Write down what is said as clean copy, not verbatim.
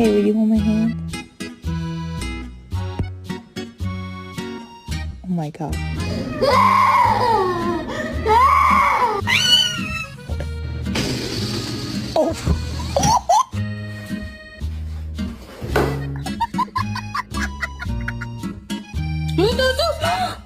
Hey, will you hold my hand? Oh my god. Oh. Dur dur dur.